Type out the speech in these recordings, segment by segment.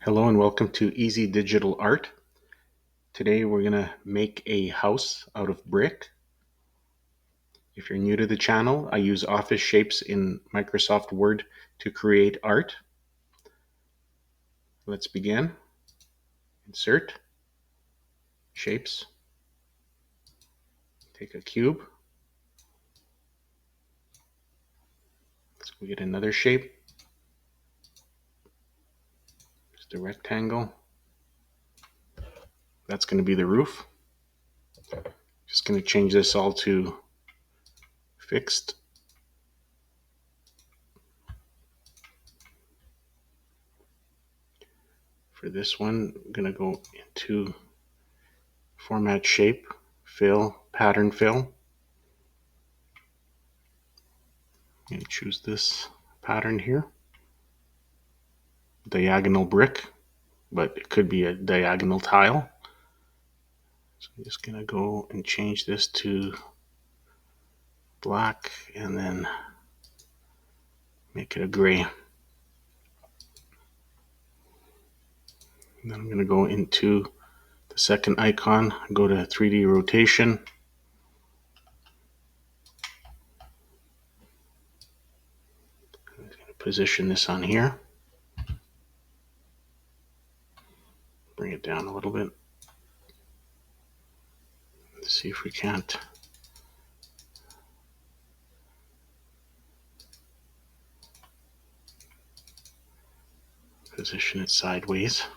Hello and welcome to Easy Digital Art. Today we're going to make a house out of brick. If you're new to the channel, I use office shapes in Microsoft Word to create art. Let's begin. Insert, shapes, take a cube. Let's go get another shape, just a rectangle. That's going to be the roof. Just going to change this all to fixed. For this one, I'm going to go into format shape, fill, pattern fill. I'm going to choose this pattern here. Diagonal brick, but it could be a diagonal tile. So I'm just going to go and change this to black and then make it a gray. And then I'm going to go into the second icon, go to 3D rotation. I'm going to position this on here. Bring it down a little bit. Let's see if we can't position it sideways.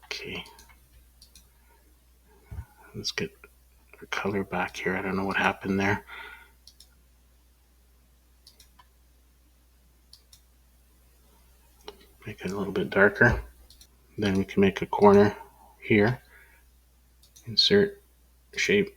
Okay. Let's get our color back here. I don't know what happened there. Make it a little bit darker. Then we can make a corner here. Insert, shape.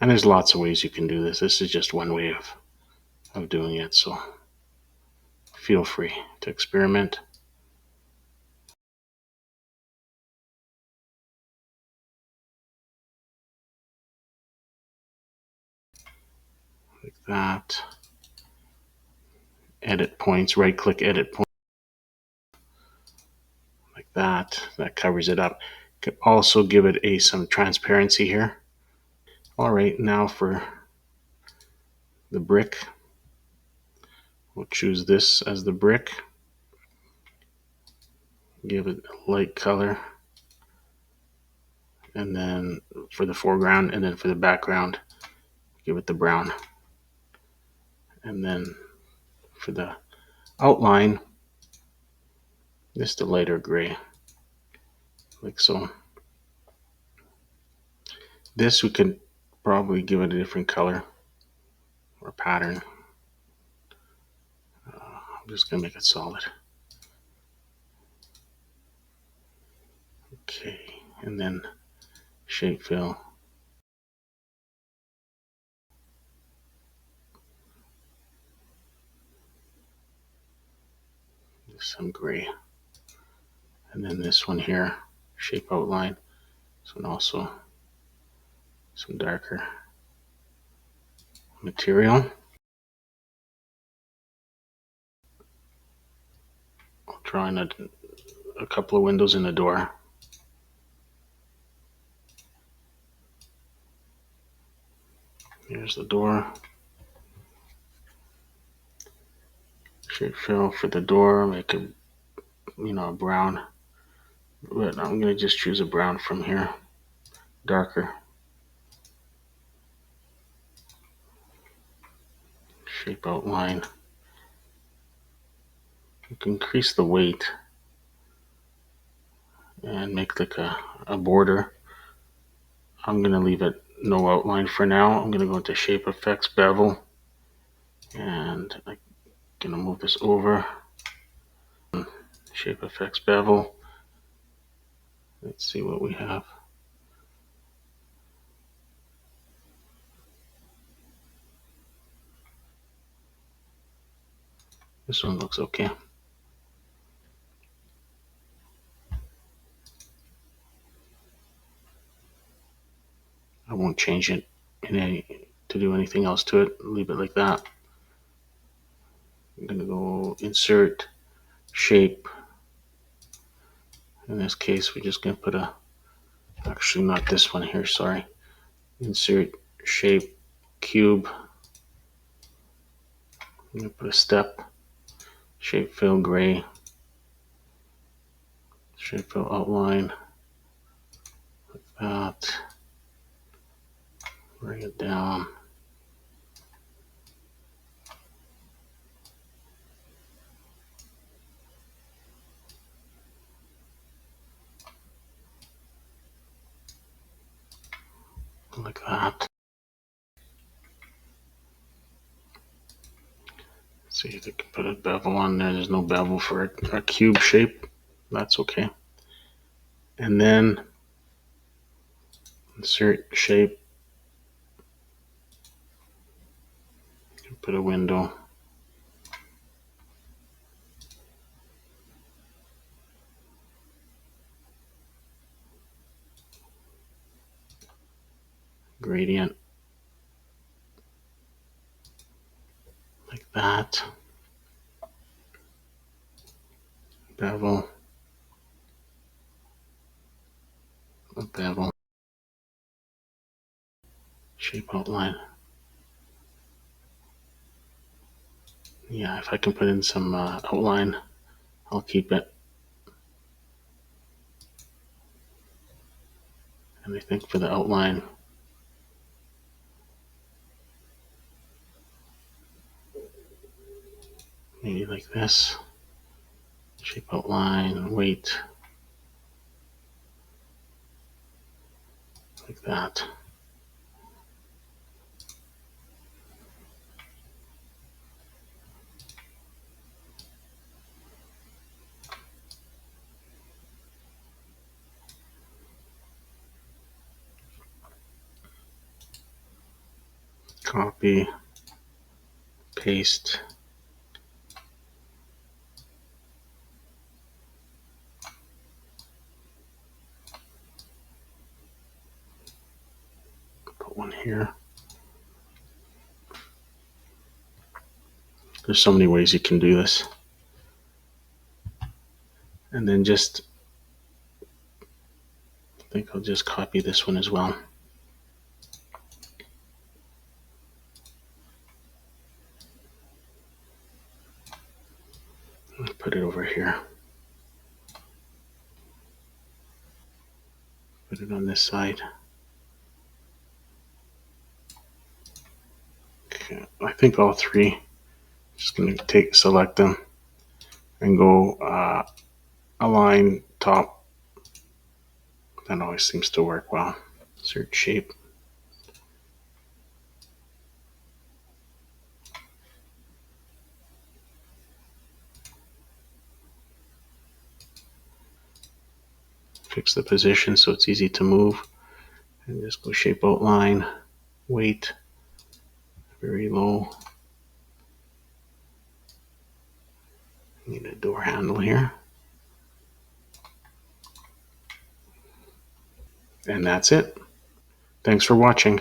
And there's lots of ways you can do this. This is just one way of doing it, so feel free to experiment. Like that. Edit points, right click edit point. Like that. That covers it up. Could also give it some transparency here. All right, now for the brick. We'll choose this as the brick. Give it a light color. And then for the foreground, and then for the background, give it the brown. And then for the outline, just a lighter gray, like so. This we could probably give it a different color or pattern. I'm just gonna make it solid. Okay, and then shape fill. Some gray. And then this one here, shape outline. This one also some darker material. I'll draw in a couple of windows in the door. Here's the door. Shape fill for the door, make a a brown. But I'm gonna just choose a brown from here. Darker. Shape outline. You can increase the weight and make like a border. I'm gonna leave it no outline for now. I'm gonna go into shape effects, bevel, and I'm gonna move this over. Shape effects, bevel. Let's see what we have. This one looks okay. I won't change it to do anything else to it. Leave it like that. I'm going to go insert, shape. In this case, we're just going to put actually not this one here, sorry. Insert, shape, cube. I'm going to put a step, shape fill gray, shape fill outline, like that. Bring it down. Like that. See if I can put a bevel on there. There's no bevel for a cube shape. That's okay. And then insert shape. Put a window. Gradient. Like that. Bevel. A bevel. Shape outline. Yeah, if I can put in some outline, I'll keep it. And I think for the outline, maybe like this. Shape outline, weight. Like that. Copy, paste. Put one here. There's so many ways you can do this. And then just, I think I'll just copy this one as well. Put it over here. Put it on this side. Okay, I think all three. Just going to select them and go align top. That always seems to work well. Insert shape. Fix the position so it's easy to move. And just go shape outline, weight, very low. Need a door handle here. And that's it. Thanks for watching.